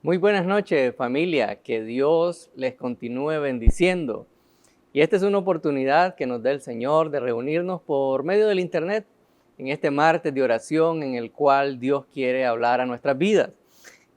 Muy buenas noches, familia. Que Dios les continúe bendiciendo. Y esta es una oportunidad que nos da el Señor de reunirnos por medio del internet en este martes de oración en el cual Dios quiere hablar a nuestras vidas.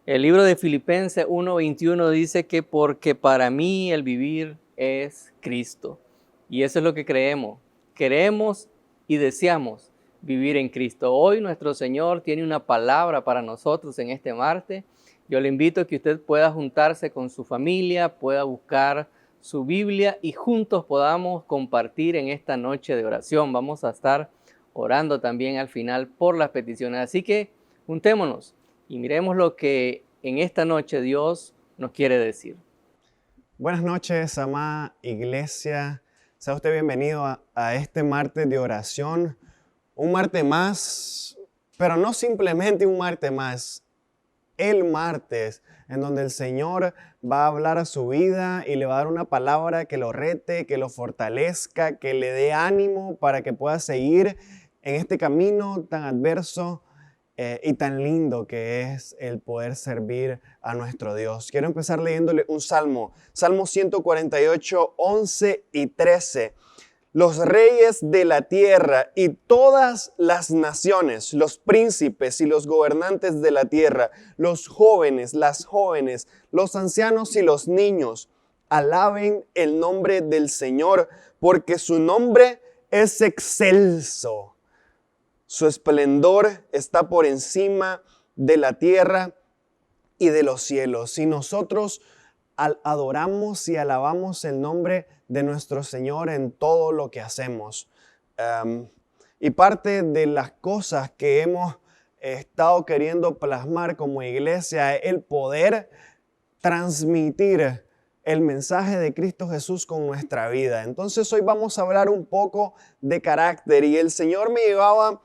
El libro de Filipenses 1:21 dice que porque para mí el vivir es Cristo. Y eso es lo que creemos. Queremos y deseamos vivir en Cristo. Hoy nuestro Señor tiene una palabra para nosotros en este martes. Yo le invito a que usted pueda juntarse con su familia, pueda buscar su Biblia y juntos podamos compartir en esta noche de oración. Vamos a estar orando también al final por las peticiones. Así que juntémonos y miremos lo que en esta noche Dios nos quiere decir. Buenas noches, amada iglesia. Sea usted bienvenido a este martes de oración. Un martes más, pero no simplemente un martes más. El martes en donde el Señor va a hablar a su vida y le va a dar una palabra que lo rete, que lo fortalezca, que le dé ánimo para que pueda seguir en este camino tan adverso y tan lindo que es el poder servir a nuestro Dios. Quiero empezar leyéndole un salmo, Salmo 148, 11 y 13. Los reyes de la tierra y todas las naciones, los príncipes y los gobernantes de la tierra, los jóvenes, las jóvenes, los ancianos y los niños, alaben el nombre del Señor, porque su nombre es excelso. Su esplendor está por encima de la tierra y de los cielos. Y nosotros adoramos y alabamos el nombre de nuestro Señor en todo lo que hacemos. Y parte de las cosas que hemos estado queriendo plasmar como iglesia es el poder transmitir el mensaje de Cristo Jesús con nuestra vida. Entonces hoy vamos a hablar un poco de carácter y el Señor me llevaba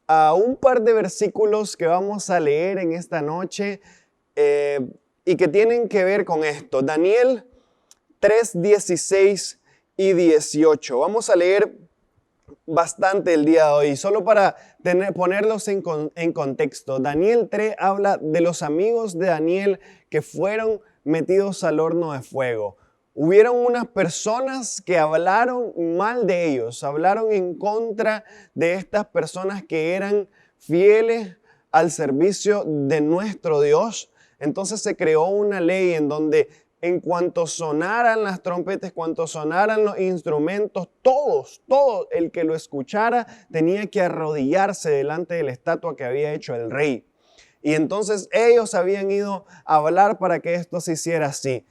a un par de versículos que vamos a leer en esta noche y que tienen que ver con esto. Daniel 3, 16 y 18. Vamos a leer bastante el día de hoy, solo para ponerlos en contexto. Daniel 3 habla de los amigos de Daniel que fueron metidos al horno de fuego. Hubieron unas personas que hablaron mal de ellos, hablaron en contra de estas personas que eran fieles al servicio de nuestro Dios. Entonces se creó una ley en donde en cuanto sonaran las trompetas, cuanto sonaran los instrumentos, todo el que lo escuchara tenía que arrodillarse delante de la estatua que había hecho el rey. Y entonces ellos habían ido a hablar para que esto se hiciera así.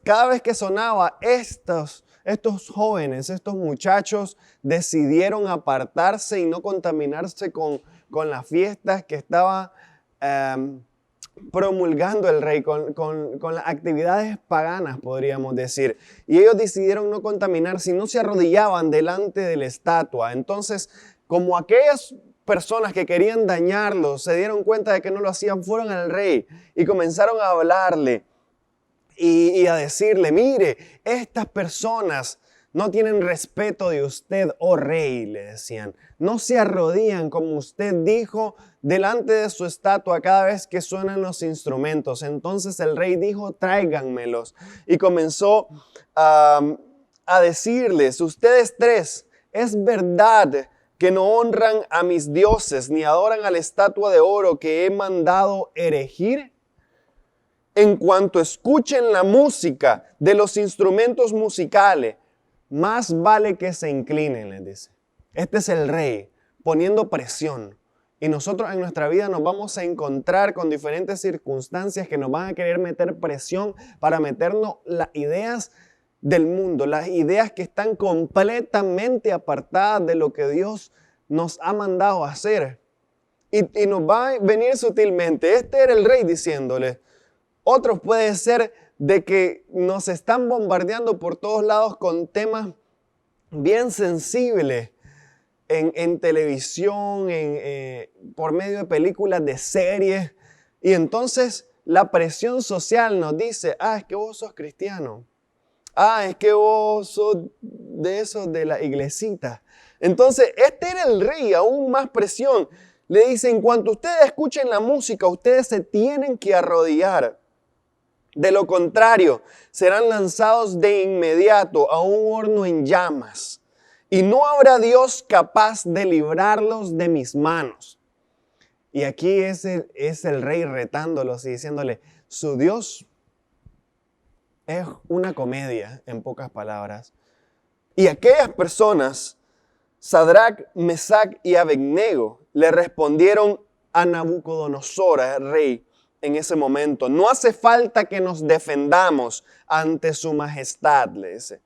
Cada vez que sonaba, estos jóvenes, estos muchachos decidieron apartarse y no contaminarse con las fiestas que estaba promulgando el rey, con las actividades paganas, podríamos decir. Y ellos decidieron no contaminarse y no se arrodillaban delante de la estatua. Entonces, como aquellas personas que querían dañarlo se dieron cuenta de que no lo hacían, fueron al rey y comenzaron a hablarle y a decirle: mire, estas personas no tienen respeto de usted, oh rey, le decían. No se arrodillan como usted dijo delante de su estatua cada vez que suenan los instrumentos. Entonces el rey dijo: tráiganmelos. Y comenzó a decirles: ustedes tres, ¿es verdad que no honran a mis dioses ni adoran a la estatua de oro que he mandado erigir? En cuanto escuchen la música de los instrumentos musicales, más vale que se inclinen, les dice. Este es el rey poniendo presión. Y nosotros en nuestra vida nos vamos a encontrar con diferentes circunstancias que nos van a querer meter presión para meternos las ideas del mundo, las ideas que están completamente apartadas de lo que Dios nos ha mandado a hacer. Y nos va a venir sutilmente. Este era el rey diciéndole. Otros puede ser de que nos están bombardeando por todos lados con temas bien sensibles en televisión, por medio de películas, de series. Y entonces la presión social nos dice: es que vos sos cristiano. Es que vos sos de esos de la iglesita. Entonces este era el rey, aún más presión. Le dice: en cuanto ustedes escuchen la música, ustedes se tienen que arrodillar. De lo contrario, serán lanzados de inmediato a un horno en llamas, y no habrá Dios capaz de librarlos de mis manos. Y aquí es el rey retándolos y diciéndole, su Dios es una comedia, en pocas palabras. Y aquellas personas, Sadrac, Mesac y Abednego, le respondieron a Nabucodonosor, el rey, en ese momento, no hace falta que nos defendamos ante su majestad, le dice.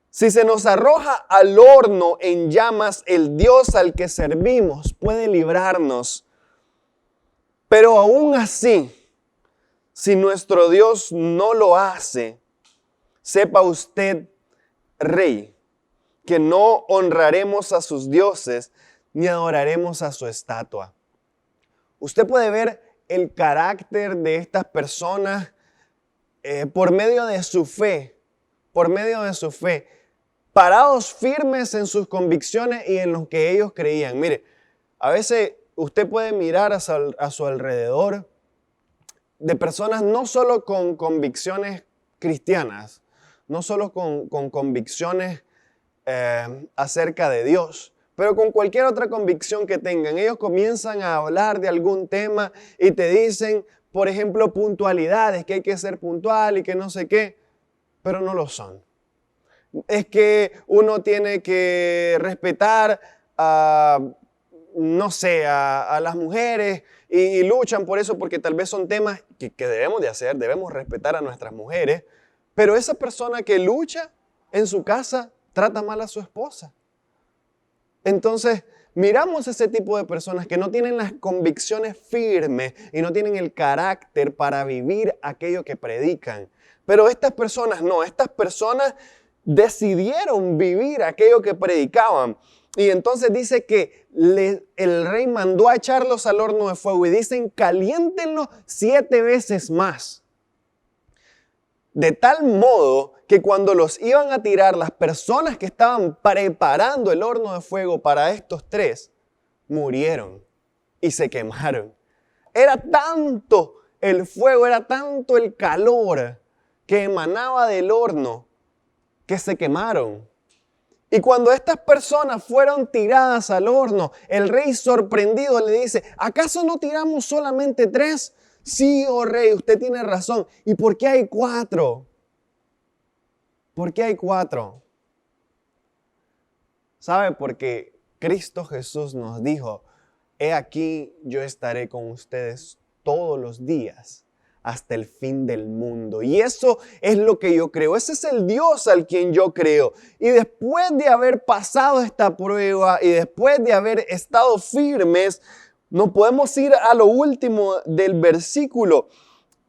Si se nos arroja al horno en llamas, el Dios al que servimos puede librarnos. Pero aún así, si nuestro Dios no lo hace, sepa usted, rey, que no honraremos a sus dioses ni adoraremos a su estatua. Usted puede ver el carácter de estas personas por medio de su fe, parados firmes en sus convicciones y en lo que ellos creían. Mire, a veces usted puede mirar a su alrededor de personas no solo con convicciones cristianas, no solo con convicciones acerca de Dios, pero con cualquier otra convicción que tengan. Ellos comienzan a hablar de algún tema y te dicen, por ejemplo, puntualidades, que hay que ser puntual y que no sé qué, pero no lo son. Es que uno tiene que respetar no sé, a las mujeres y luchan por eso porque tal vez son temas que debemos de hacer, debemos respetar a nuestras mujeres, pero esa persona que lucha en su casa trata mal a su esposa. Entonces, miramos ese tipo de personas que no tienen las convicciones firmes y no tienen el carácter para vivir aquello que predican. Pero estas personas no, estas personas decidieron vivir aquello que predicaban. Y entonces dice que el rey mandó a echarlos al horno de fuego y dicen, caliéntenlos 7 veces más. De tal modo que cuando los iban a tirar, las personas que estaban preparando el horno de fuego para estos 3, murieron y se quemaron. Era tanto el fuego, era tanto el calor que emanaba del horno que se quemaron. Y cuando estas personas fueron tiradas al horno, el rey sorprendido le dice, ¿acaso no tiramos solamente 3? Sí, oh rey, usted tiene razón. ¿Y por qué hay 4? ¿Por qué hay 4? ¿Sabe? Porque Cristo Jesús nos dijo, he aquí yo estaré con ustedes todos los días hasta el fin del mundo. Y eso es lo que yo creo. Ese es el Dios al quien yo creo. Y después de haber pasado esta prueba y después de haber estado firmes, no podemos ir a lo último del versículo.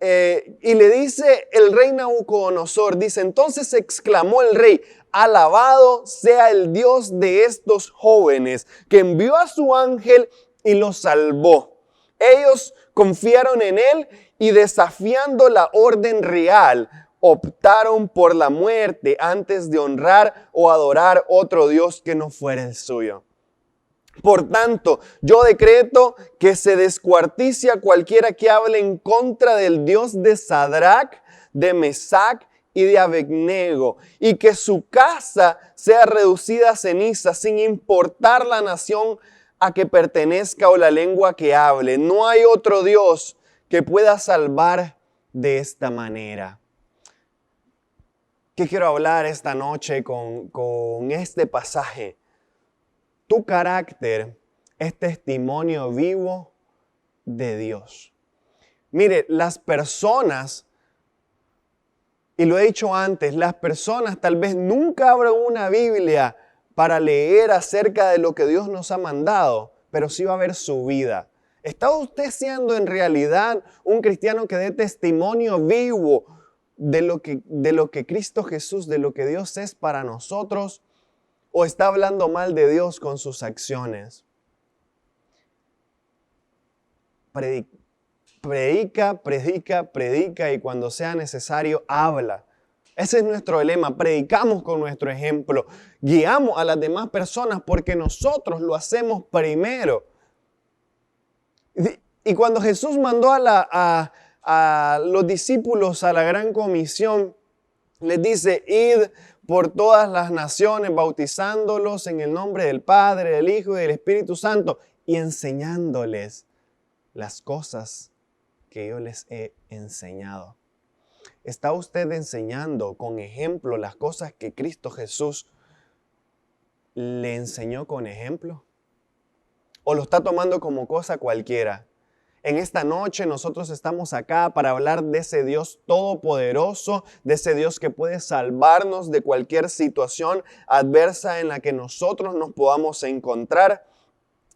Y le dice el rey Nabucodonosor, dice, entonces exclamó el rey, alabado sea el Dios de estos jóvenes, que envió a su ángel y los salvó. Ellos confiaron en él y desafiando la orden real, optaron por la muerte antes de honrar o adorar otro Dios que no fuera el suyo. Por tanto, yo decreto que se descuartice a cualquiera que hable en contra del Dios de Sadrac, de Mesac y de Abednego, y que su casa sea reducida a ceniza, sin importar la nación a que pertenezca o la lengua que hable. No hay otro Dios que pueda salvar de esta manera. ¿Qué quiero hablar esta noche con este pasaje? Tu carácter es testimonio vivo de Dios. Mire, las personas, y lo he dicho antes, las personas tal vez nunca abran una Biblia para leer acerca de lo que Dios nos ha mandado, pero sí va a ver su vida. ¿Está usted siendo en realidad un cristiano que dé testimonio vivo de lo que Cristo Jesús, de lo que Dios es para nosotros? ¿O está hablando mal de Dios con sus acciones? Predica y cuando sea necesario habla. Ese es nuestro lema. Predicamos con nuestro ejemplo. Guiamos a las demás personas porque nosotros lo hacemos primero. Y cuando Jesús mandó a a los discípulos a la gran comisión, les dice: id por todas las naciones, bautizándolos en el nombre del Padre, del Hijo y del Espíritu Santo, y enseñándoles las cosas que yo les he enseñado. ¿Está usted enseñando con ejemplo las cosas que Cristo Jesús le enseñó con ejemplo? ¿O lo está tomando como cosa cualquiera? En esta noche nosotros estamos acá para hablar de ese Dios todopoderoso, de ese Dios que puede salvarnos de cualquier situación adversa en la que nosotros nos podamos encontrar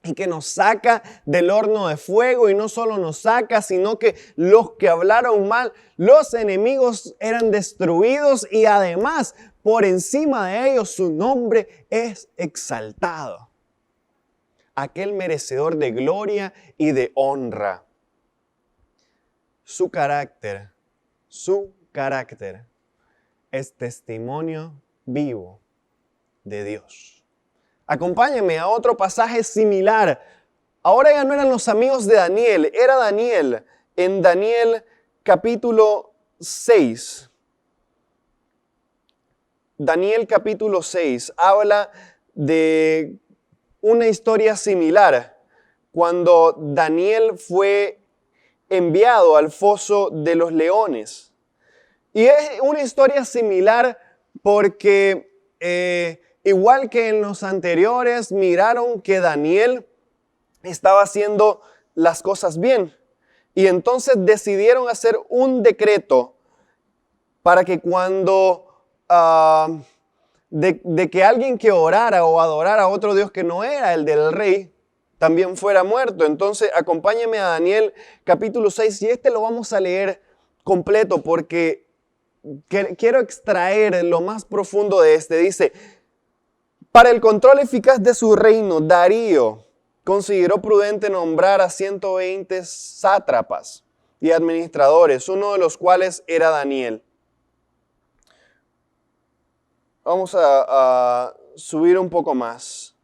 y que nos saca del horno de fuego, y no solo nos saca, sino que los que hablaron mal, los enemigos eran destruidos, y además por encima de ellos su nombre es exaltado. Aquel merecedor de gloria y de honra. Su carácter es testimonio vivo de Dios. Acompáñenme a otro pasaje similar. Ahora ya no eran los amigos de Daniel, era Daniel. En Daniel capítulo 6. Daniel capítulo 6 habla de una historia similar, cuando Daniel fue enviado al foso de los leones. Y es una historia similar porque igual que en los anteriores, miraron que Daniel estaba haciendo las cosas bien. Y entonces decidieron hacer un decreto para que cuando de que alguien que orara o adorara a otro Dios que no era el del rey, también fuera muerto. Entonces acompáñeme a Daniel capítulo 6, y lo vamos a leer completo porque quiero extraer lo más profundo de este. Dice: para el control eficaz de su reino, Darío consideró prudente nombrar a 120 sátrapas y administradores, uno de los cuales era Daniel. Vamos a subir un poco más.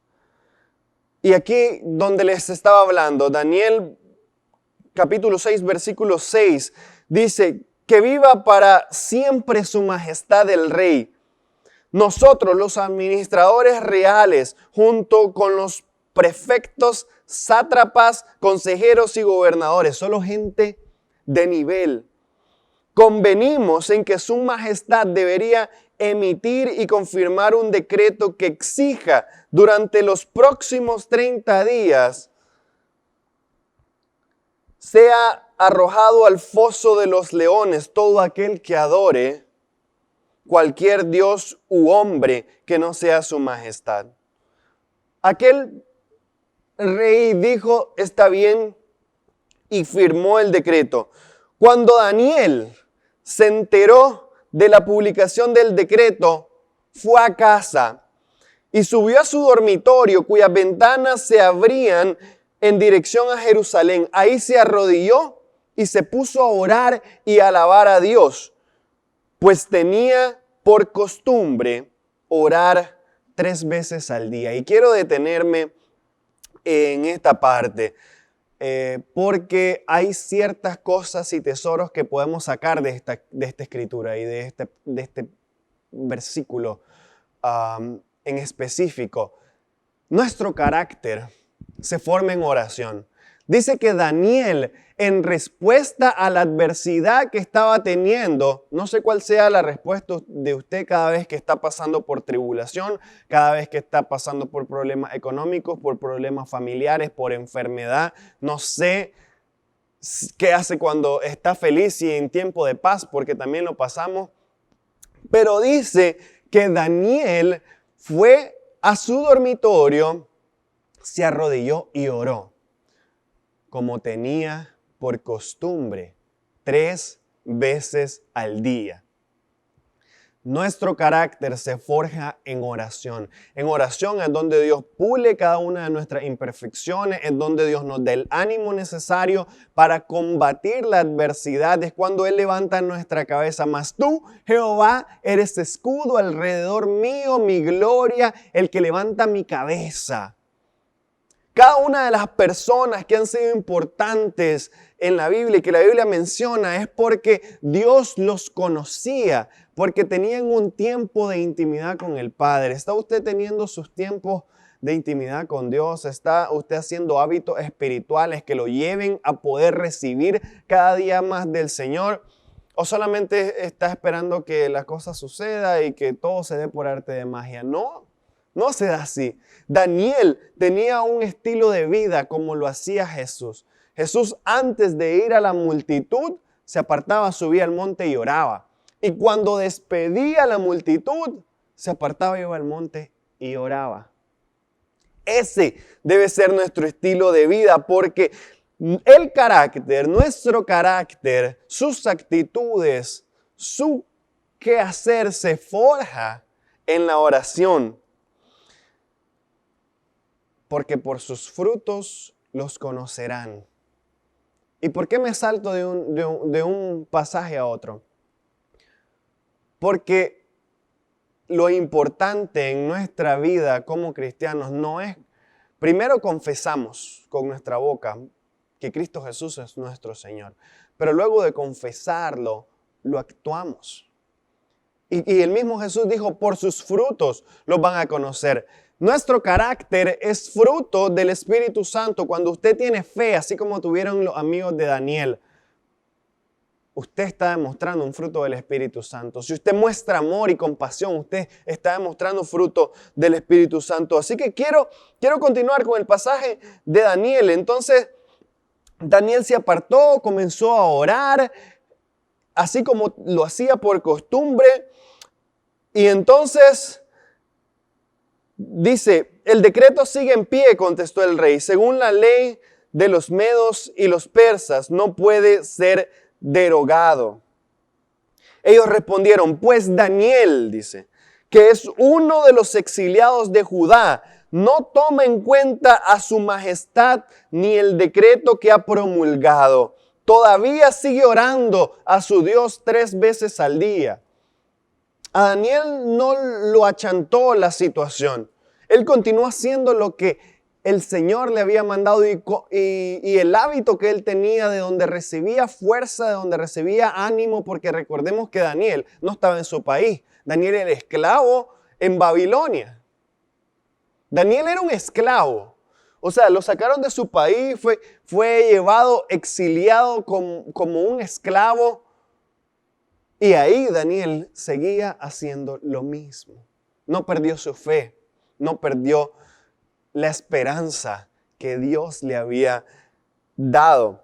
Y aquí donde les estaba hablando, Daniel capítulo 6, versículo 6, dice: que viva para siempre su majestad el rey. Nosotros, los administradores reales, junto con los prefectos, sátrapas, consejeros y gobernadores, solo gente de nivel, convenimos en que su majestad debería emitir y confirmar un decreto que exija durante los próximos 30 días sea arrojado al foso de los leones todo aquel que adore cualquier dios u hombre que no sea su majestad. Aquel rey dijo: está bien, y firmó el decreto. Cuando Daniel se enteró de la publicación del decreto, fue a casa y subió a su dormitorio, cuyas ventanas se abrían en dirección a Jerusalén. Ahí se arrodilló y se puso a orar y a alabar a Dios, pues tenía por costumbre orar 3 veces al día. Y quiero detenerme en esta parte, porque hay ciertas cosas y tesoros que podemos sacar de esta escritura y de este versículo en específico. Nuestro carácter se forma en oración. Dice que Daniel, en respuesta a la adversidad que estaba teniendo, no sé cuál sea la respuesta de usted cada vez que está pasando por tribulación, cada vez que está pasando por problemas económicos, por problemas familiares, por enfermedad. No sé qué hace cuando está feliz y en tiempo de paz, porque también lo pasamos. Pero dice que Daniel fue a su dormitorio, se arrodilló y oró, como tenía por costumbre, 3 veces al día. Nuestro carácter se forja en oración. En oración es donde Dios pule cada una de nuestras imperfecciones, es donde Dios nos da el ánimo necesario para combatir la adversidad. Es cuando Él levanta nuestra cabeza. Mas tú, Jehová, eres escudo alrededor mío, mi gloria, el que levanta mi cabeza. Cada una de las personas que han sido importantes en la Biblia y que la Biblia menciona es porque Dios los conocía, porque tenían un tiempo de intimidad con el Padre. ¿Está usted teniendo sus tiempos de intimidad con Dios? ¿Está usted haciendo hábitos espirituales que lo lleven a poder recibir cada día más del Señor? ¿O solamente está esperando que la cosa suceda y que todo se dé por arte de magia? No, no se da así. Daniel tenía un estilo de vida como lo hacía Jesús. Jesús, antes de ir a la multitud, se apartaba, subía al monte y oraba. Y cuando despedía a la multitud, se apartaba, iba al monte y oraba. Ese debe ser nuestro estilo de vida, porque el carácter, nuestro carácter, sus actitudes, su quehacer se forja en la oración. Porque por sus frutos los conocerán. ¿Y por qué me salto de un pasaje a otro? Porque lo importante en nuestra vida como cristianos no es, primero confesamos con nuestra boca que Cristo Jesús es nuestro Señor, pero luego de confesarlo, lo actuamos. Y el mismo Jesús dijo, por sus frutos los van a conocer. Nuestro carácter es fruto del Espíritu Santo. Cuando usted tiene fe, así como tuvieron los amigos de Daniel, usted está demostrando un fruto del Espíritu Santo. Si usted muestra amor y compasión, usted está demostrando fruto del Espíritu Santo. Así que quiero continuar con el pasaje de Daniel. Entonces, Daniel se apartó, comenzó a orar, así como lo hacía por costumbre. Y entonces dice, el decreto sigue en pie, contestó el rey. Según la ley de los medos y los persas, no puede ser derogado. Ellos respondieron, pues Daniel, dice, que es uno de los exiliados de Judá, no toma en cuenta a su majestad ni el decreto que ha promulgado. Todavía sigue orando a su Dios 3 veces al día. A Daniel no lo achantó la situación. Él continuó haciendo lo que el Señor le había mandado y el hábito que él tenía, de donde recibía fuerza, de donde recibía ánimo, porque recordemos que Daniel no estaba en su país. Daniel era esclavo en Babilonia. Daniel era un esclavo. O sea, lo sacaron de su país, fue llevado, exiliado como un esclavo. Y ahí Daniel seguía haciendo lo mismo. No perdió su fe, no perdió la esperanza que Dios le había dado.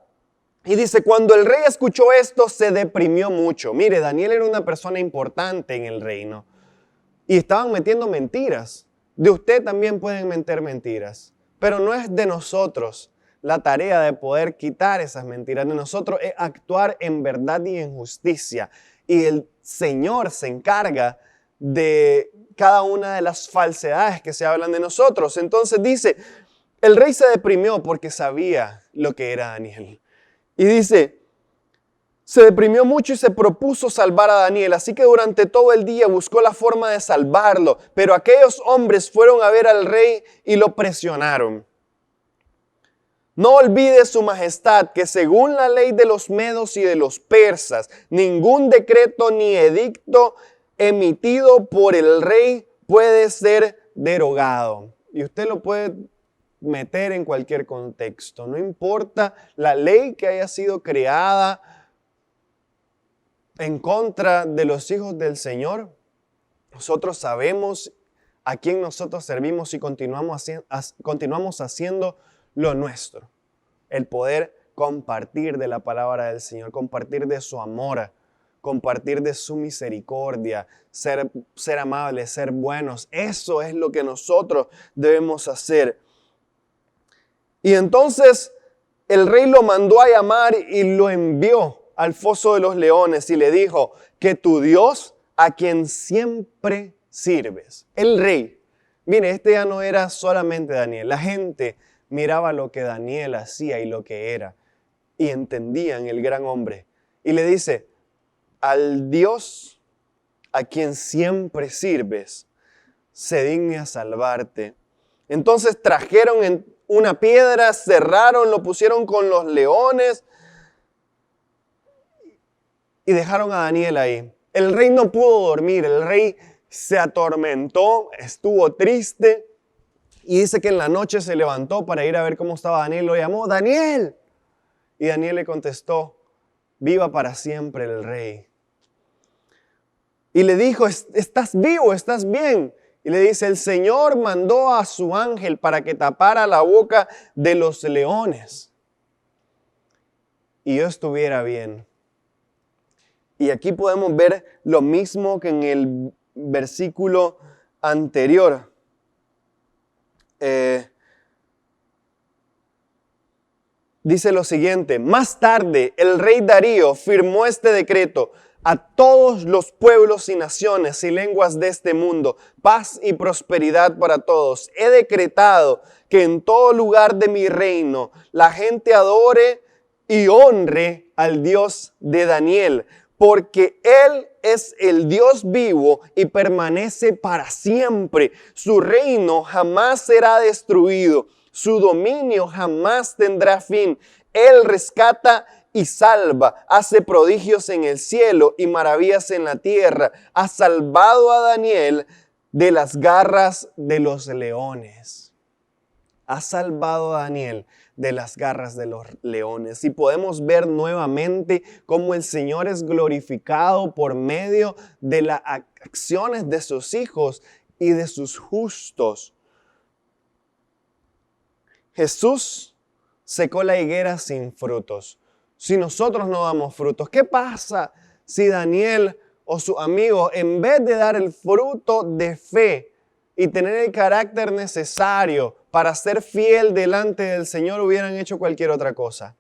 Y dice, cuando el rey escuchó esto, se deprimió mucho. Mire, Daniel era una persona importante en el reino. Y estaban metiendo mentiras. De usted también pueden meter mentiras. Pero no es de nosotros la tarea de poder quitar esas mentiras. De nosotros es actuar en verdad y en justicia. Y el Señor se encarga de cada una de las falsedades que se hablan de nosotros. Entonces dice, el rey se deprimió porque sabía lo que era Daniel. Y dice, se deprimió mucho y se propuso salvar a Daniel. Así que durante todo el día buscó la forma de salvarlo. Pero aquellos hombres fueron a ver al rey y lo presionaron. No olvide su majestad que según la ley de los medos y de los persas, ningún decreto ni edicto emitido por el rey puede ser derogado. Y usted lo puede meter en cualquier contexto. No importa la ley que haya sido creada en contra de los hijos del Señor. Nosotros sabemos a quién nosotros servimos y continuamos haciendo lo nuestro. El poder compartir de la palabra del Señor, compartir de su amor, compartir de su misericordia, ser amables, ser buenos. Eso es lo que nosotros debemos hacer. Y entonces el rey lo mandó a llamar y lo envió al foso de los leones y le dijo, que tu Dios, a quien siempre sirves. El rey, mire, este ya no era solamente Daniel. La gente miraba lo que Daniel hacía y lo que era y entendían el gran hombre. Y le dice, al Dios a quien siempre sirves, se digne a salvarte. Entonces trajeron una piedra, cerraron, lo pusieron con los leones y dejaron a Daniel ahí. El rey no pudo dormir, el rey se atormentó, estuvo triste y dice que en la noche se levantó para ir a ver cómo estaba Daniel. Lo llamó, Daniel. Y Daniel le contestó, viva para siempre el rey. Y le dijo, estás vivo, estás bien. Y le dice, el Señor mandó a su ángel para que tapara la boca de los leones y yo estuviera bien. Y aquí podemos ver lo mismo que en el versículo anterior. Dice lo siguiente, más tarde el rey Darío firmó este decreto: a todos los pueblos y naciones y lenguas de este mundo, paz y prosperidad para todos. He decretado que en todo lugar de mi reino la gente adore y honre al Dios de Daniel, porque Él es el Dios vivo y permanece para siempre. Su reino jamás será destruido, su dominio jamás tendrá fin. Él rescata y salva, hace prodigios en el cielo y maravillas en la tierra. Ha salvado a Daniel de las garras de los leones. Ha salvado a Daniel de las garras de los leones. Y podemos ver nuevamente cómo el Señor es glorificado por medio de las acciones de sus hijos y de sus justos. Jesús secó la higuera sin frutos. Si nosotros no damos frutos, ¿qué pasa si Daniel o su amigo, en vez de dar el fruto de fe y tener el carácter necesario para ser fiel delante del Señor, hubieran hecho cualquier otra cosa?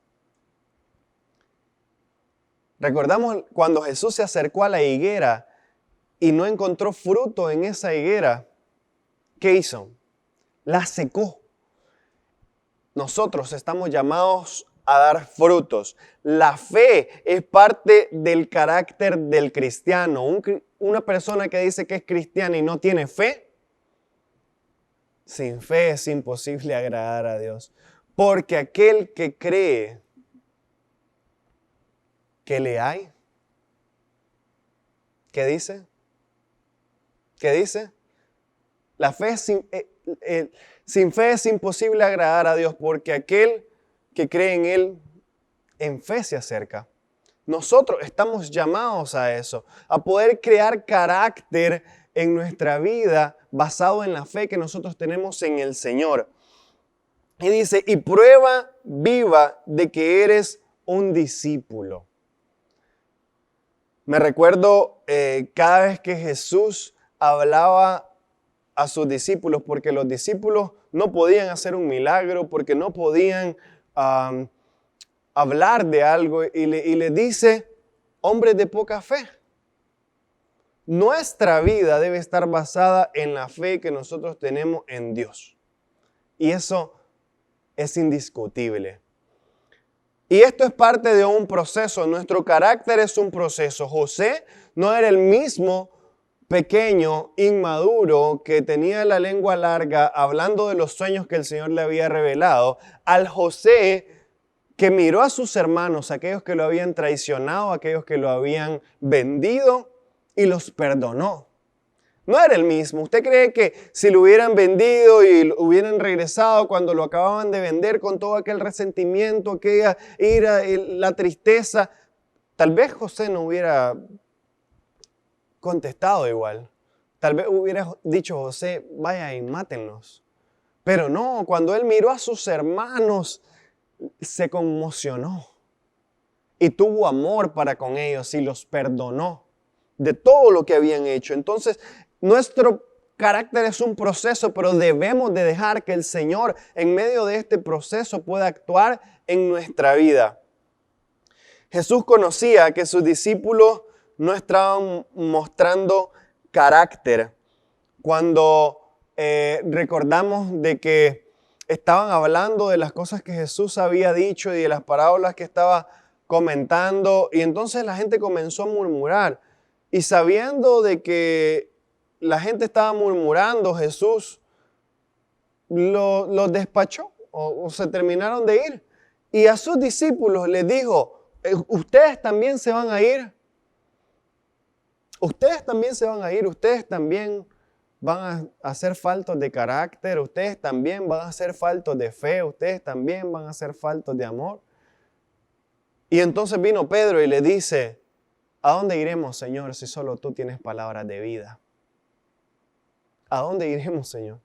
Recordamos cuando Jesús se acercó a la higuera y no encontró fruto en esa higuera, ¿qué hizo? La secó. Nosotros estamos llamados a dar frutos. La fe es parte del carácter del cristiano. Una persona que dice que es cristiana y no tiene fe, sin fe es imposible agradar a Dios. Porque aquel que cree que le hay, ¿qué dice? ¿Qué dice? La fe sin fe es imposible agradar a Dios, porque aquel que cree en Él, en fe se acerca. Nosotros estamos llamados a eso, a poder crear carácter en nuestra vida basado en la fe que nosotros tenemos en el Señor. Y dice, y prueba viva de que eres un discípulo. Me recuerdo cada vez que Jesús hablaba a sus discípulos, porque los discípulos no podían hacer un milagro, porque no podían hablar de algo, y le dice, hombres de poca fe. Nuestra vida debe estar basada en la fe que nosotros tenemos en Dios. Y eso es indiscutible. Y esto es parte de un proceso. Nuestro carácter es un proceso. José no era el mismo pequeño, inmaduro, que tenía la lengua larga, hablando de los sueños que el Señor le había revelado, al José que miró a sus hermanos, aquellos que lo habían traicionado, aquellos que lo habían vendido, y los perdonó. No era el mismo. ¿Usted cree que si lo hubieran vendido y lo hubieran regresado cuando lo acababan de vender con todo aquel resentimiento, aquella ira, la tristeza, tal vez José no hubiera contestado igual? Tal vez hubiera dicho José, vaya y mátenlos. Pero no, cuando él miró a sus hermanos, se conmocionó y tuvo amor para con ellos y los perdonó de todo lo que habían hecho. Entonces, nuestro carácter es un proceso, pero debemos de dejar que el Señor en medio de este proceso pueda actuar en nuestra vida. Jesús conocía que sus discípulos no estaban mostrando carácter. Cuando recordamos de que estaban hablando de las cosas que Jesús había dicho y de las parábolas que estaba comentando, y entonces la gente comenzó a murmurar. Y sabiendo de que la gente estaba murmurando, Jesús los despachó o se terminaron de ir. Y a sus discípulos les dijo, ¿ustedes también se van a ir? Ustedes también se van a ir, ustedes también van a ser faltos de carácter, ustedes también van a ser faltos de fe, ustedes también van a ser faltos de amor. Y entonces vino Pedro y le dice, ¿a dónde iremos, Señor, si solo tú tienes palabras de vida? ¿A dónde iremos, Señor?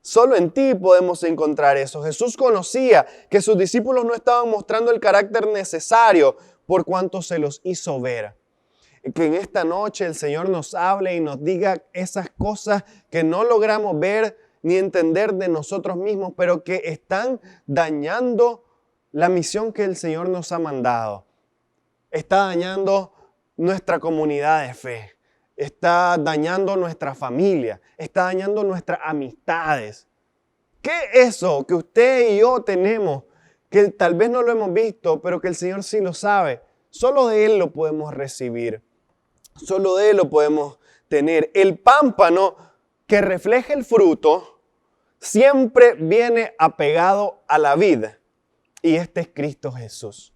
Solo en ti podemos encontrar eso. Jesús conocía que sus discípulos no estaban mostrando el carácter necesario por cuanto se los hizo ver. Que en esta noche el Señor nos hable y nos diga esas cosas que no logramos ver ni entender de nosotros mismos, pero que están dañando la misión que el Señor nos ha mandado. Está dañando nuestra comunidad de fe. Está dañando nuestra familia. Está dañando nuestras amistades. ¿Qué es eso que usted y yo tenemos, que tal vez no lo hemos visto, pero que el Señor sí lo sabe? Solo de Él lo podemos recibir. Solo de Él lo podemos tener. El pámpano que refleja el fruto siempre viene apegado a la vid. Y este es Cristo Jesús.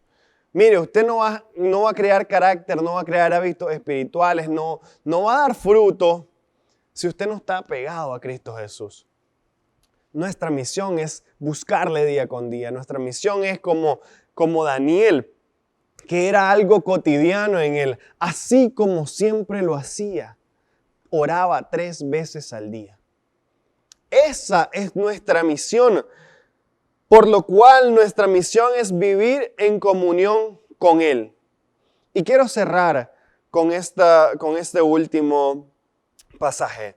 Mire, usted no va a crear carácter, no va a crear hábitos espirituales, no va a dar fruto si usted no está apegado a Cristo Jesús. Nuestra misión es buscarle día con día. Nuestra misión es como Daniel, que era algo cotidiano en él, así como siempre lo hacía. Oraba 3 veces al día. Esa es nuestra misión. Por lo cual nuestra misión es vivir en comunión con Él. Y quiero cerrar con este último pasaje.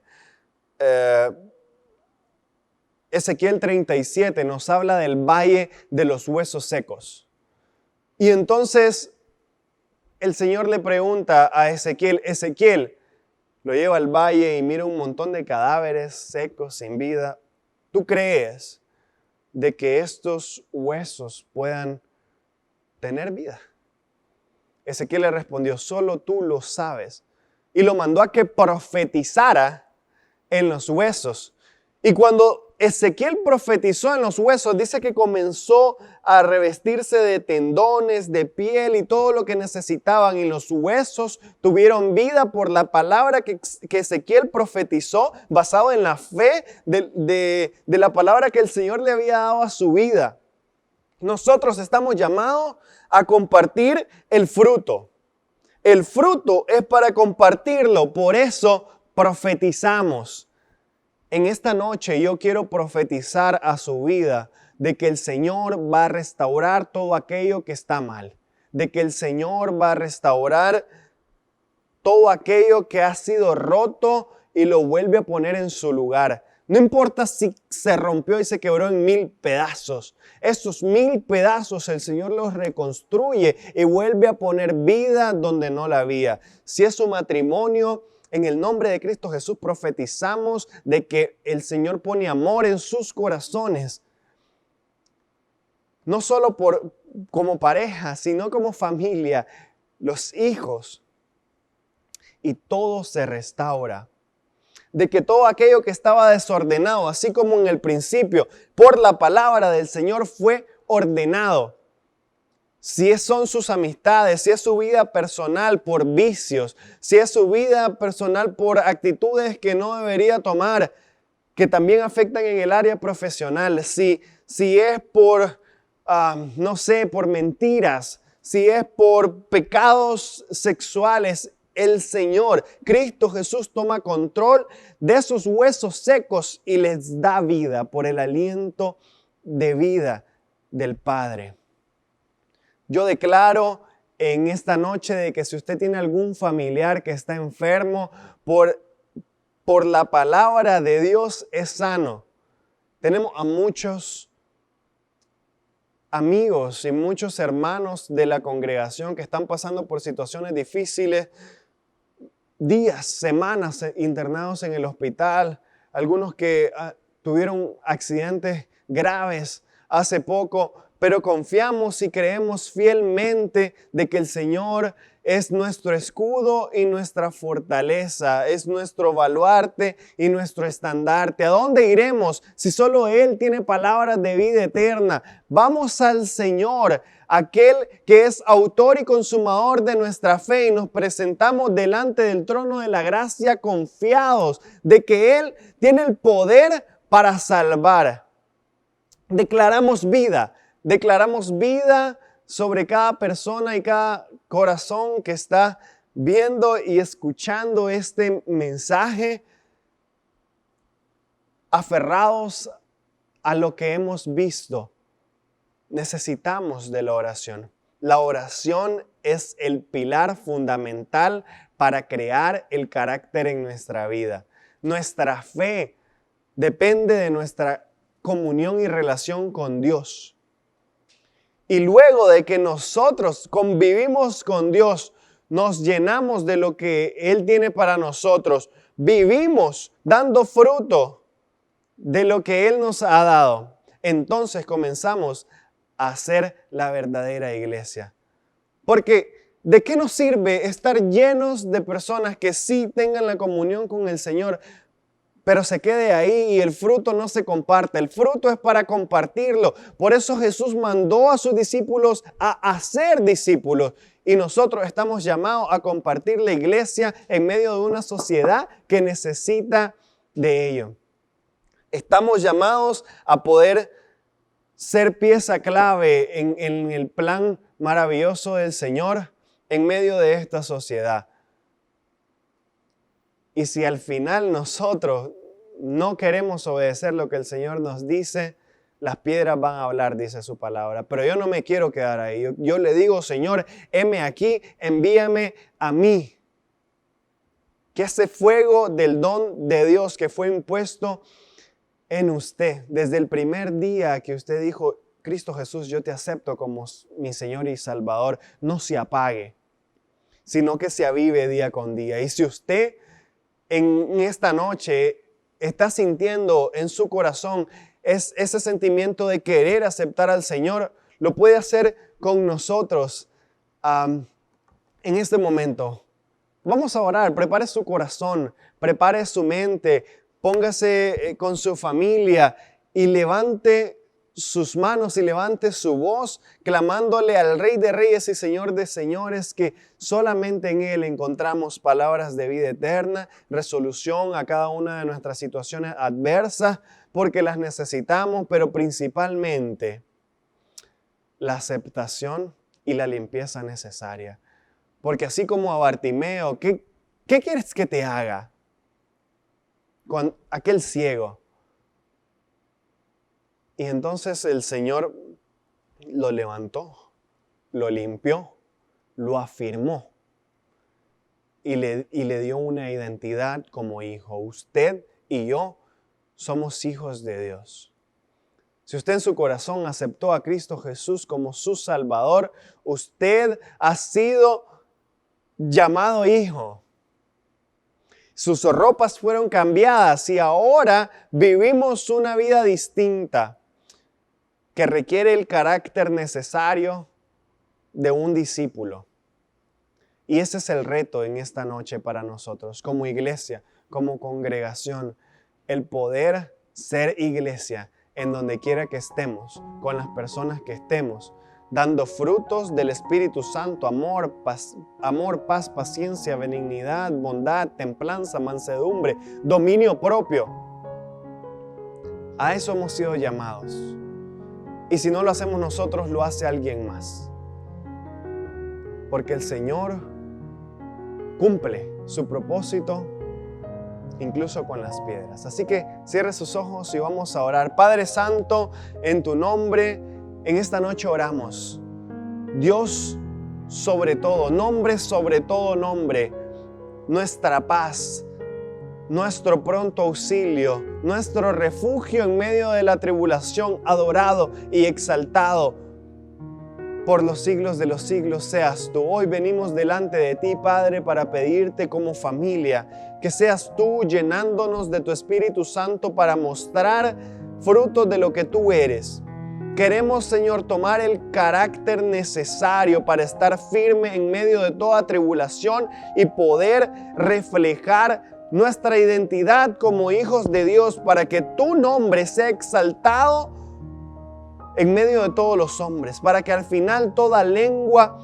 Ezequiel 37 nos habla del valle de los huesos secos. Y entonces el Señor le pregunta a Ezequiel, lo lleva al valle y mira un montón de cadáveres secos, sin vida. ¿Tú crees de que estos huesos puedan tener vida? Ezequiel le respondió, solo tú lo sabes. Y lo mandó a que profetizara en los huesos. Y cuando Ezequiel profetizó en los huesos, dice que comenzó a revestirse de tendones, de piel y todo lo que necesitaban. Y los huesos tuvieron vida por la palabra que Ezequiel profetizó, basado en la fe de la palabra que el Señor le había dado a su vida. Nosotros estamos llamados a compartir el fruto. El fruto es para compartirlo, por eso profetizamos. En esta noche yo quiero profetizar a su vida de que el Señor va a restaurar todo aquello que está mal. De que el Señor va a restaurar todo aquello que ha sido roto y lo vuelve a poner en su lugar. No importa si se rompió y se quebró en 1000 pedazos. Esos 1000 pedazos el Señor los reconstruye y vuelve a poner vida donde no la había. Si es su matrimonio, en el nombre de Cristo Jesús profetizamos de que el Señor pone amor en sus corazones. No solo como pareja, sino como familia, los hijos. Y todo se restaura. De que todo aquello que estaba desordenado, así como en el principio, por la palabra del Señor fue ordenado. Si son sus amistades, si es su vida personal por vicios, si es su vida personal por actitudes que no debería tomar, que también afectan en el área profesional, si es por, por mentiras, si es por pecados sexuales, el Señor, Cristo Jesús, toma control de esos huesos secos y les da vida por el aliento de vida del Padre. Yo declaro en esta noche de que si usted tiene algún familiar que está enfermo, por la palabra de Dios es sano. Tenemos a muchos amigos y muchos hermanos de la congregación que están pasando por situaciones difíciles, días, semanas internados en el hospital, algunos que tuvieron accidentes graves hace poco, pero confiamos y creemos fielmente de que el Señor es nuestro escudo y nuestra fortaleza, es nuestro baluarte y nuestro estandarte. ¿A dónde iremos si solo Él tiene palabras de vida eterna? Vamos al Señor, aquel que es autor y consumador de nuestra fe, y nos presentamos delante del trono de la gracia confiados de que Él tiene el poder para salvar. Declaramos vida sobre cada persona y cada corazón que está viendo y escuchando este mensaje, aferrados a lo que hemos visto. Necesitamos de la oración. La oración es el pilar fundamental para crear el carácter en nuestra vida. Nuestra fe depende de nuestra comunión y relación con Dios. Y luego de que nosotros convivimos con Dios, nos llenamos de lo que Él tiene para nosotros, vivimos dando fruto de lo que Él nos ha dado, entonces comenzamos a ser la verdadera iglesia. Porque ¿de qué nos sirve estar llenos de personas que sí tengan la comunión con el Señor, pero se quede ahí y el fruto no se comparte? El fruto es para compartirlo. Por eso Jesús mandó a sus discípulos a hacer discípulos. Y nosotros estamos llamados a compartir la iglesia en medio de una sociedad que necesita de ello. Estamos llamados a poder ser pieza clave en el plan maravilloso del Señor en medio de esta sociedad. Y si al final nosotros no queremos obedecer lo que el Señor nos dice, las piedras van a hablar, dice su palabra. Pero yo no me quiero quedar ahí. Yo le digo, Señor, heme aquí, envíame a mí. Que ese fuego del don de Dios que fue impuesto en usted, desde el primer día que usted dijo, Cristo Jesús, yo te acepto como mi Señor y Salvador, no se apague, sino que se avive día con día. Y si usted en esta noche está sintiendo en su corazón ese sentimiento de querer aceptar al Señor, lo puede hacer con nosotros en este momento. Vamos a orar. Prepare su corazón, prepare su mente, póngase con su familia y levante sus manos y levante su voz, clamándole al Rey de Reyes y Señor de Señores, que solamente en Él encontramos palabras de vida eterna, resolución a cada una de nuestras situaciones adversas, porque las necesitamos, pero principalmente la aceptación y la limpieza necesaria. Porque así como a Bartimeo, ¿qué quieres que te haga? Con aquel ciego. Y entonces el Señor lo levantó, lo limpió, lo afirmó y le dio una identidad como hijo. Usted y yo somos hijos de Dios. Si usted en su corazón aceptó a Cristo Jesús como su Salvador, usted ha sido llamado hijo. Sus ropas fueron cambiadas y ahora vivimos una vida distinta que requiere el carácter necesario de un discípulo. Y ese es el reto en esta noche para nosotros, como iglesia, como congregación, el poder ser iglesia en donde quiera que estemos, con las personas que estemos, dando frutos del Espíritu Santo, amor, paz, paciencia, benignidad, bondad, templanza, mansedumbre, dominio propio. A eso hemos sido llamados. Y si no lo hacemos nosotros, lo hace alguien más. Porque el Señor cumple su propósito incluso con las piedras. Así que cierre sus ojos y vamos a orar. Padre Santo, en tu nombre, en esta noche oramos. Dios sobre todo, nombre sobre todo nombre, nuestra paz, nuestro pronto auxilio, nuestro refugio en medio de la tribulación, adorado y exaltado por los siglos de los siglos seas tú. Hoy venimos delante de ti, Padre, para pedirte como familia que seas tú llenándonos de tu Espíritu Santo para mostrar frutos de lo que tú eres. Queremos, Señor, tomar el carácter necesario para estar firme en medio de toda tribulación y poder reflejar nuestra identidad como hijos de Dios para que tu nombre sea exaltado en medio de todos los hombres, para que al final toda lengua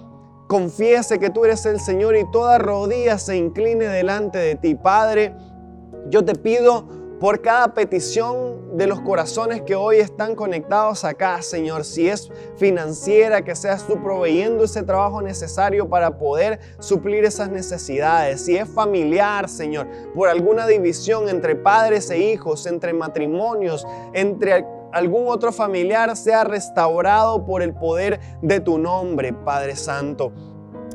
confiese que tú eres el Señor y toda rodilla se incline delante de ti. Padre, yo te pido por cada petición de los corazones que hoy están conectados acá, Señor, si es financiera, que seas tú proveyendo ese trabajo necesario para poder suplir esas necesidades. Si es familiar, Señor, por alguna división entre padres e hijos, entre matrimonios, entre algún otro familiar, sea restaurado por el poder de tu nombre, Padre Santo.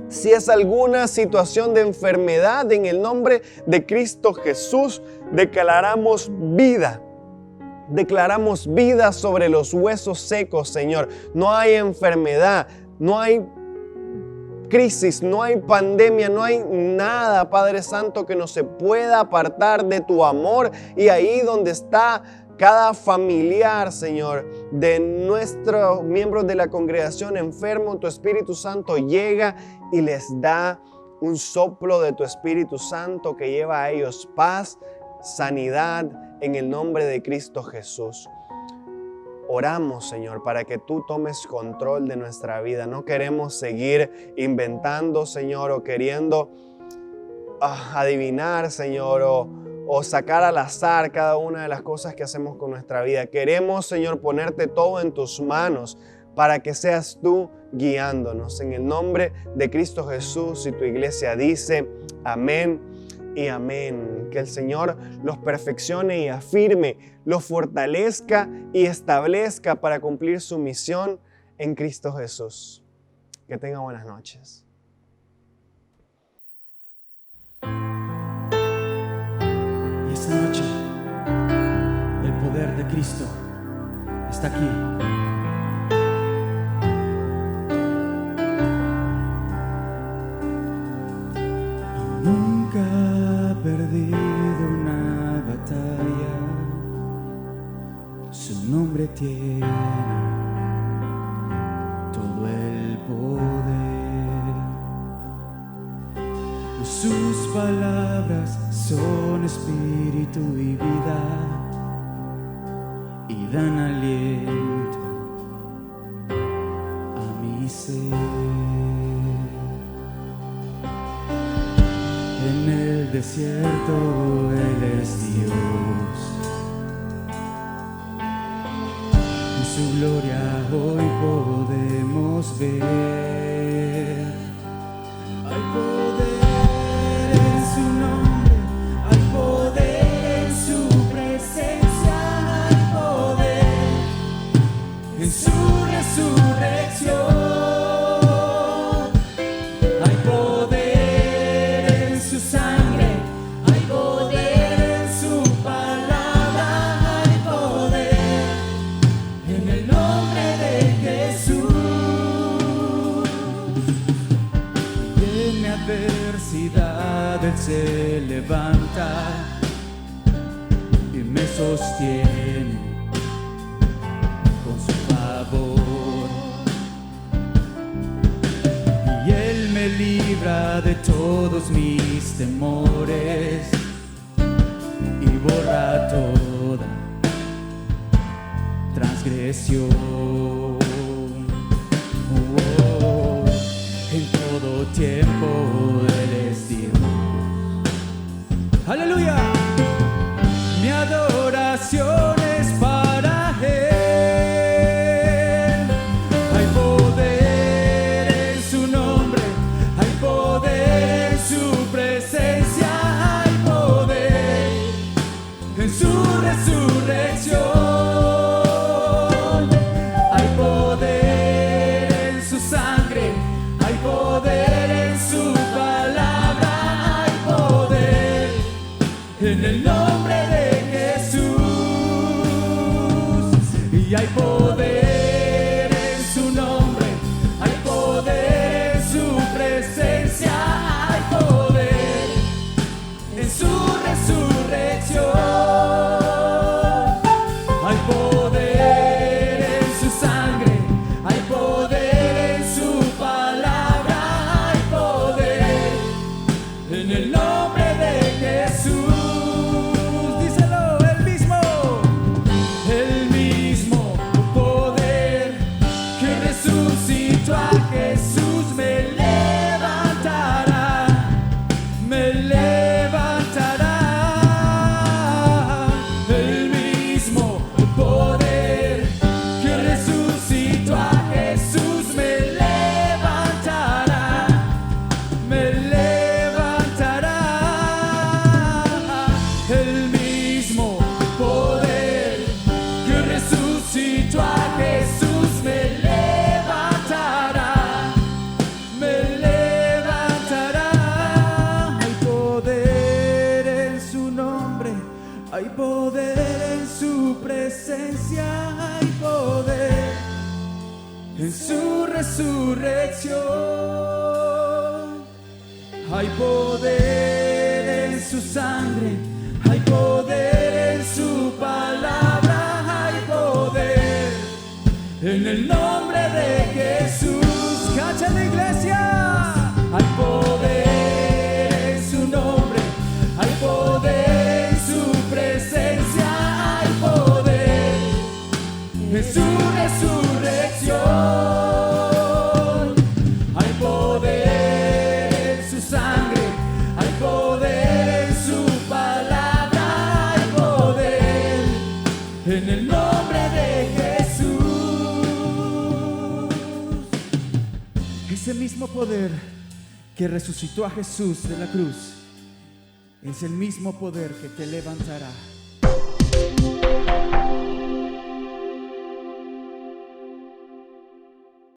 Si es alguna situación de enfermedad, en el nombre de Cristo Jesús, declaramos vida. Declaramos vida sobre los huesos secos, Señor. No hay enfermedad, no hay crisis, no hay pandemia, no hay nada, Padre Santo, que no se pueda apartar de tu amor. Y ahí donde está cada familiar, Señor, de nuestros miembros de la congregación enfermo, tu Espíritu Santo llega y les da un soplo de tu Espíritu Santo que lleva a ellos paz, sanidad, en el nombre de Cristo Jesús. Oramos, Señor, para que tú tomes control de nuestra vida. No queremos seguir inventando, Señor, o queriendo adivinar, Señor, o sacar al azar cada una de las cosas que hacemos con nuestra vida. Queremos, Señor, ponerte todo en tus manos para que seas tú guiándonos. En el nombre de Cristo Jesús, y tu iglesia dice amén y amén. Que el Señor los perfeccione y afirme, los fortalezca y establezca para cumplir su misión en Cristo Jesús. Que tenga buenas noches. Y esta noche, el poder de Cristo está aquí. Nunca ha perdido una batalla, su nombre tiene todo el poder. Sus palabras son espíritu y vida y dan aliento a mi ser. En el desierto Él es Dios, en su gloria hoy podemos ver. Hay poder en su nombre, hay poder en su presencia, hay poder en su resurrección. Él se levanta y me sostiene con su favor, y Él me libra de todos mis temores y borra toda transgresión. En todo tiempo Él es Dios. ¡Aleluya! Mi adoración es para Él. Hay poder en su nombre, hay poder en su presencia, hay poder en su resurrección. Hay poder en su sangre, hay poder en su palabra, hay poder en el nombre de Jesús. en su resurrección. Hay poder en su sangre, hay poder en su palabra, hay poder en el nombre de Jesús. ¡Cacha la iglesia! Hay poder en su nombre, hay poder en su presencia, hay poder en su resurrección. Hay poder en su sangre, hay poder en su palabra, hay poder en el nombre de Jesús. Ese mismo poder que resucitó a Jesús de la cruz es el mismo poder que te levantará